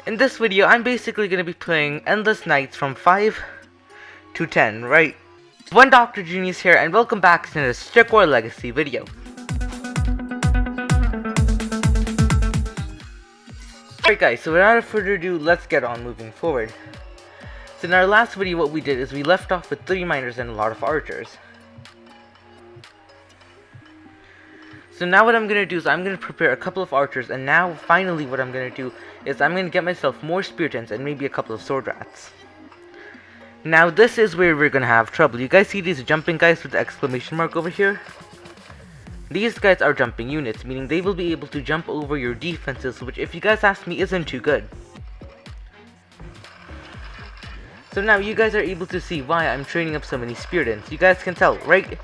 In this video, I'm basically going to be playing Endless Nights from 5 to 10, right? One Dr. Genius here, and welcome back to another Strict War Legacy video. Alright guys, so without further ado, let's get on moving forward. So in our last video, what we did is we left off with 3 miners and a lot of archers. So now what I'm going to do is I'm going to prepare a couple of archers, and now finally what I'm going to do is I'm going to get myself more speartons and maybe a couple of sword rats. Now this is where we're going to have trouble. You guys see these jumping guys with the exclamation mark over here? These guys are jumping units, meaning they will be able to jump over your defenses, which if you guys ask me isn't too good. So now you guys are able to see why I'm training up so many speartons. You guys can tell, right?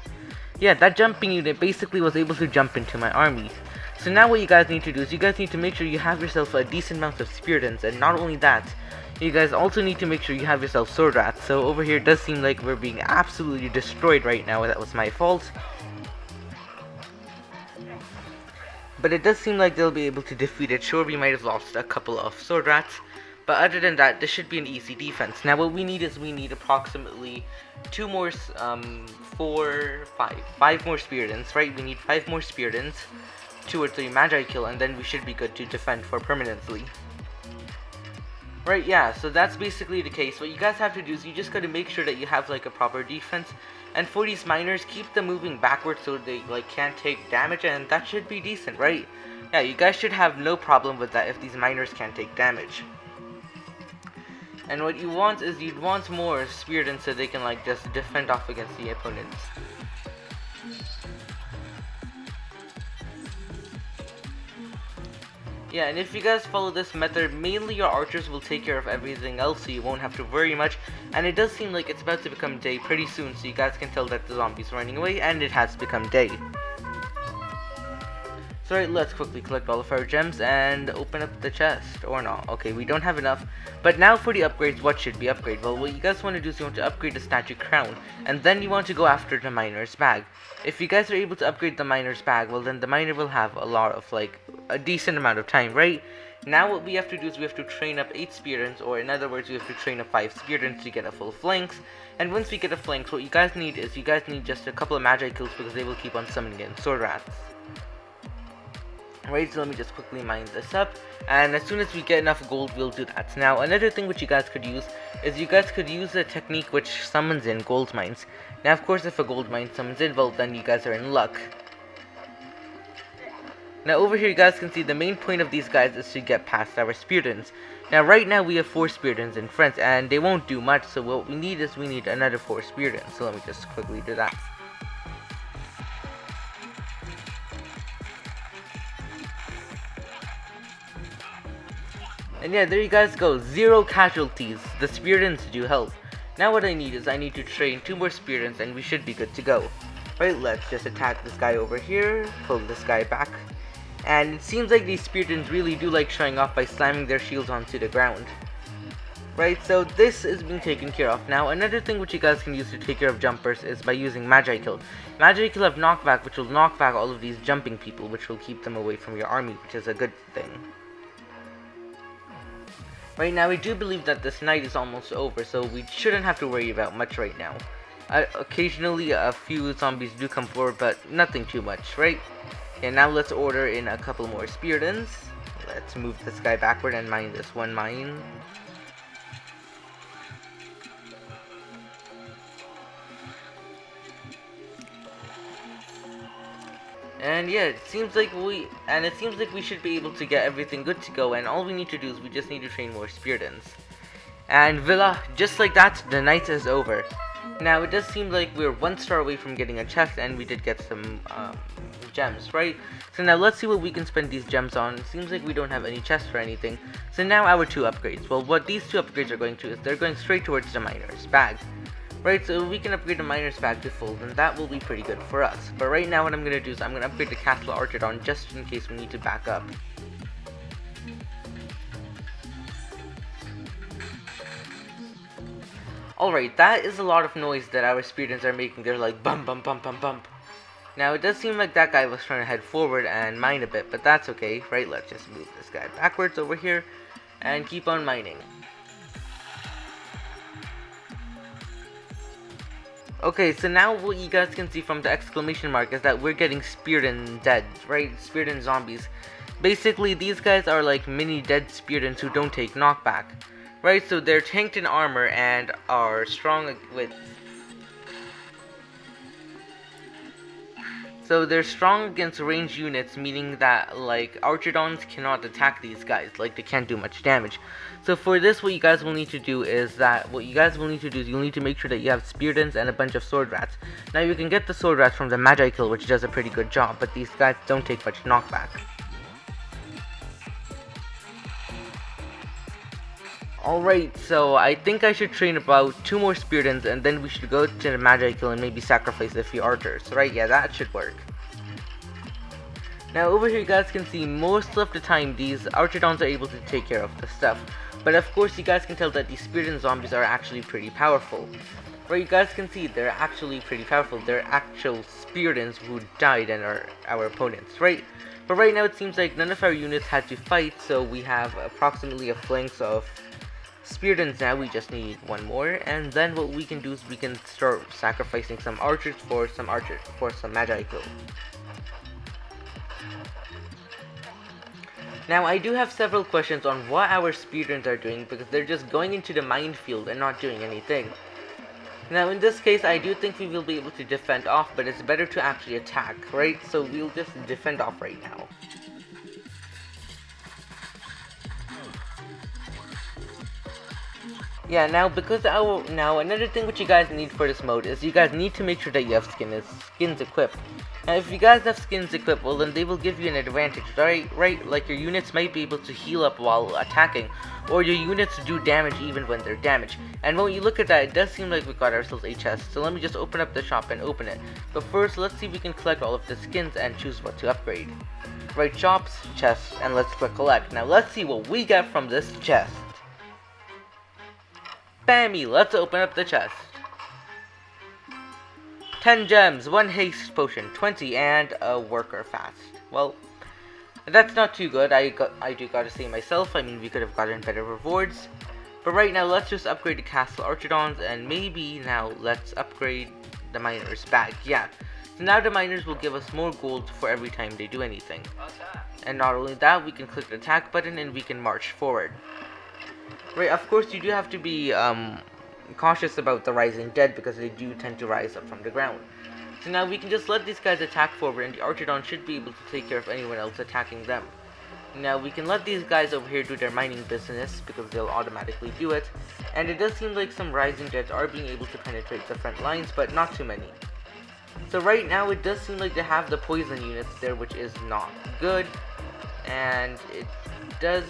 Yeah, that jumping unit basically was able to jump into my army. So now what you guys need to do is you guys need to make sure you have yourself a decent amount of speartons, and not only that, you guys also need to make sure you have yourself sword rats. So over here it does seem like we're being absolutely destroyed right now. That was my fault. But it does seem like they'll be able to defeat it. Sure, we might have lost a couple of sword rats, but other than that, this should be an easy defense. Now what we need is we need approximately 5 more speartons, right? We need 5 more speartons, 2 or 3 magi kill, and then we should be good to defend for permanently. Right, yeah, so that's basically the case. What you guys have to do is you just gotta make sure that you have like a proper defense, and for these miners, keep them moving backwards so they like can't take damage, and that should be decent, right? Yeah, you guys should have no problem with that if these miners can't take damage. And what you want is you'd want more speartons so they can like just defend off against the opponents. Yeah, and if you guys follow this method, mainly your archers will take care of everything else, so you won't have to worry much. And it does seem like it's about to become day pretty soon, so you guys can tell that the zombies are running away, and it has become day. So right, let's quickly collect all of our gems and open up the chest, or not. Okay, we don't have enough. But now for the upgrades, what should be upgraded? Well, what you guys want to do is you want to upgrade the statue crown, and then you want to go after the miner's bag. If you guys are able to upgrade the miner's bag, well then the miner will have a lot of like a decent amount of time, right? Now what we have to do is we have to train up 8 speartons, or in other words, we have to train up 5 speartons to get a full flanks. And once we get a flanks, what you guys need is you guys need just a couple of magi kills because they will keep on summoning in sword rats. Right, so let me just quickly mine this up, and as soon as we get enough gold, we'll do that. Now, another thing which you guys could use is you guys could use a technique which summons in gold mines. Now, of course, if a gold mine summons in, well, then you guys are in luck. Now, over here, you guys can see the main point of these guys is to get past our speartons. Now, right now, we have 4 speartons in front, and they won't do much, so what we need is we need another 4 speartons. So let me just quickly do that. And yeah, there you guys go, 0 casualties. The speartons do help. Now what I need is I need to train 2 more speartons and we should be good to go. Right, let's just attack this guy over here, pull this guy back. And it seems like these speartons really do like showing off by slamming their shields onto the ground. Right, so this is being taken care of. Now another thing which you guys can use to take care of jumpers is by using Magi Kill. Magi Kill have knockback, which will knock back all of these jumping people, which will keep them away from your army, which is a good thing. Right now, we do believe that this night is almost over, so we shouldn't have to worry about much right now. Occasionally, a few zombies do come forward, but nothing too much, right? And now let's order in a couple more speartons. Let's move this guy backward and mine this one mine. And yeah, it seems like we should be able to get everything good to go, and all we need to do is we just need to train more speartons. And Villa, just like that, the night is over. Now it does seem like we're 1 star away from getting a chest, and we did get some gems, right? So now let's see what we can spend these gems on. It seems like we don't have any chests or anything. So now our 2 upgrades. Well, what these 2 upgrades are going to is they're going straight towards the miner's bag. Right, so if we can upgrade the miner's bag to full, then that will be pretty good for us. But right now what I'm going to do is I'm going to upgrade the castle archerdon just in case we need to back up. Alright, that is a lot of noise that our speartons are making. They're like bump bump bump bump bump. Now it does seem like that guy was trying to head forward and mine a bit, but that's okay. Right, let's just move this guy backwards over here. and keep on mining. Okay, so now what you guys can see from the exclamation mark is that we're getting Spearton Dead, right? Spearton zombies. Basically, these guys are like mini dead Speartons who don't take knockback, right? So they're tanked in armor and are strong with... So they're strong against ranged units, meaning that like Archidons cannot attack these guys, like they can't do much damage. So for this, what you guys will need to do is you'll need to make sure that you have Speartons and a bunch of Sword Rats. Now you can get the Sword Rats from the Magi Kill, which does a pretty good job, but these guys don't take much knockback. Alright, so I think I should train about 2 more Speartons and then we should go to the Magi Kill and maybe sacrifice a few archers, right? Yeah, that should work. Now over here you guys can see most of the time these Archidons are able to take care of the stuff. But of course you guys can tell that these Spearton zombies are actually pretty powerful. Right, you guys can see they're actually pretty powerful. They're actual Speartons who died and are our opponents, right? But right now it seems like none of our units had to fight, so we have approximately a flanks of Speartons now. We just need 1 more, and then what we can do is we can start sacrificing some archers for some Magi Kill. Now I do have several questions on what our Speartons are doing, because they're just going into the minefield and not doing anything. Now in this case I do think we will be able to defend off, but it's better to actually attack, right? So we'll just defend off right now. Yeah, now another thing which you guys need for this mode is you guys need to make sure that you have skins equipped. Now if you guys have skins equipped, well then they will give you an advantage, right? Like your units might be able to heal up while attacking, or your units do damage even when they're damaged. And when you look at that, it does seem like we got ourselves a chest, so let me just open up the shop and open it. But first, let's see if we can collect all of the skins and choose what to upgrade. Right, shops, chests, and let's click collect. Now let's see what we get from this chest. Bammy, let's open up the chest. 10 gems, 1 haste potion, 20, and a worker fast. Well, that's not too good. I do gotta say myself, I mean we could have gotten better rewards. But right now let's just upgrade the castle Archidons, and maybe now let's upgrade the miners bag. Yeah, so now the miners will give us more gold for every time they do anything. And not only that, we can click the attack button and we can march forward. Right, of course you do have to be cautious about the rising dead, because they do tend to rise up from the ground. So now we can just let these guys attack forward, and the Archidon should be able to take care of anyone else attacking them. Now we can let these guys over here do their mining business, because they'll automatically do it. And it does seem like some rising deads are being able to penetrate the front lines, but not too many. So right now it does seem like they have the poison units there, which is not good. And it does...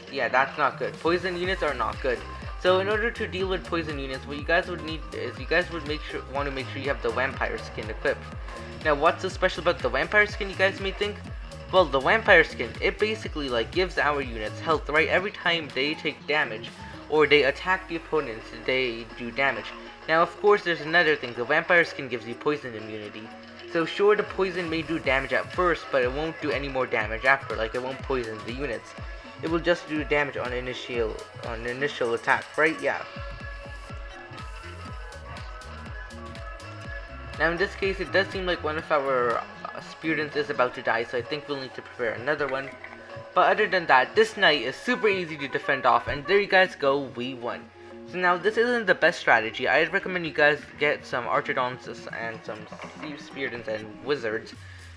yeah, that's not good. Poison units are not good. So in order to deal with poison units, what you guys would need is you guys would want to make sure you have the vampire skin equipped. Now what's so special about the vampire skin, you guys may think? Well, the vampire skin, it basically like gives our units health, right? Every time they take damage or they attack the opponents, they do damage. Now of course there's another thing, the vampire skin gives you poison immunity. So sure, the poison may do damage at first, but it won't do any more damage after, like it won't poison the units. It will just do damage on initial attack, right? Yeah. Now in this case, it does seem like one of our Speartons is about to die, so I think we'll need to prepare another one. But other than that, this knight is super easy to defend off, and there you guys go, we won. So now this isn't the best strategy. I'd recommend you guys get some Archidons and some Speartons and Wizards.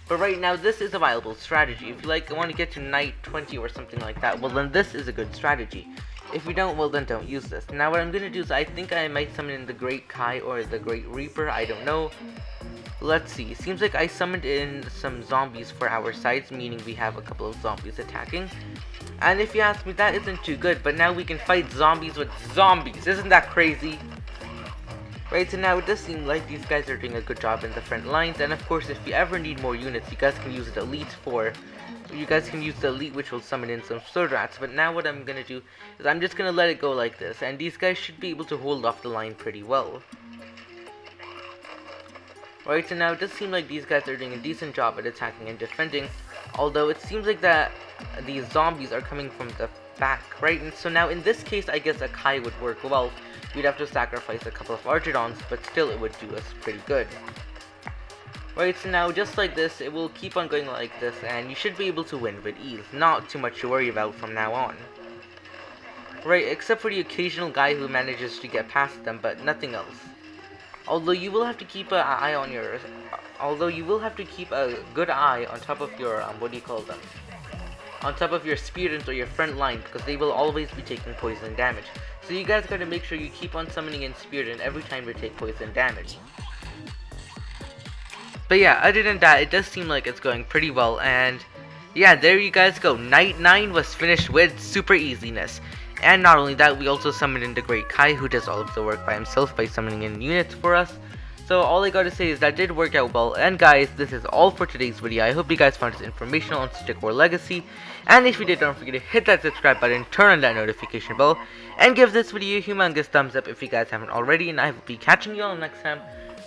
But right now, this is a viable strategy. If you want to get to Knight 20 or something like that, well then this is a good strategy. If you don't, well then don't use this. Now what I'm going to do is I think I might summon in the Great Kai or the Great Reaper, I don't know. Let's see, seems like I summoned in some zombies for our sides, meaning we have a couple of zombies attacking. And if you ask me, that isn't too good, but now we can fight zombies with zombies. Isn't that crazy? Right, so now it does seem like these guys are doing a good job in the front lines, and of course if you ever need more units, you guys can use the elite which will summon in some sword rats. But now what I'm gonna do is I'm just gonna let it go like this, and these guys should be able to hold off the line pretty well. Right, so now it does seem like these guys are doing a decent job at attacking and defending, although it seems like that these zombies are coming from the back, right? And so now in this case, I guess a Kai would work well. We'd have to sacrifice a couple of Archidons, but still it would do us pretty good. Right, so now just like this, it will keep on going like this, and you should be able to win with ease. Not too much to worry about from now on. Right, except for the occasional guy who manages to get past them, but nothing else. Although you will have to keep an eye on your... Although you will have to keep a good eye on top of your, what do you call them? On top of your Speartons or your front line, because they will always be taking poison damage. So you guys gotta make sure you keep on summoning in Spearton every time you take poison damage. But yeah, other than that, it does seem like it's going pretty well, and yeah, there you guys go. Night 9 was finished with super easiness. And not only that, we also summoned in the Great Kai, who does all of the work by himself by summoning in units for us. So all I gotta say is that did work out well. And guys, this is all for today's video. I hope you guys found this informational on Stick War Legacy. And if you did, don't forget to hit that subscribe button, turn on that notification bell, and give this video a humongous thumbs up if you guys haven't already. And I will be catching you all next time.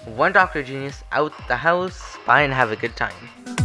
One Dr. Genius out the house. Bye and have a good time.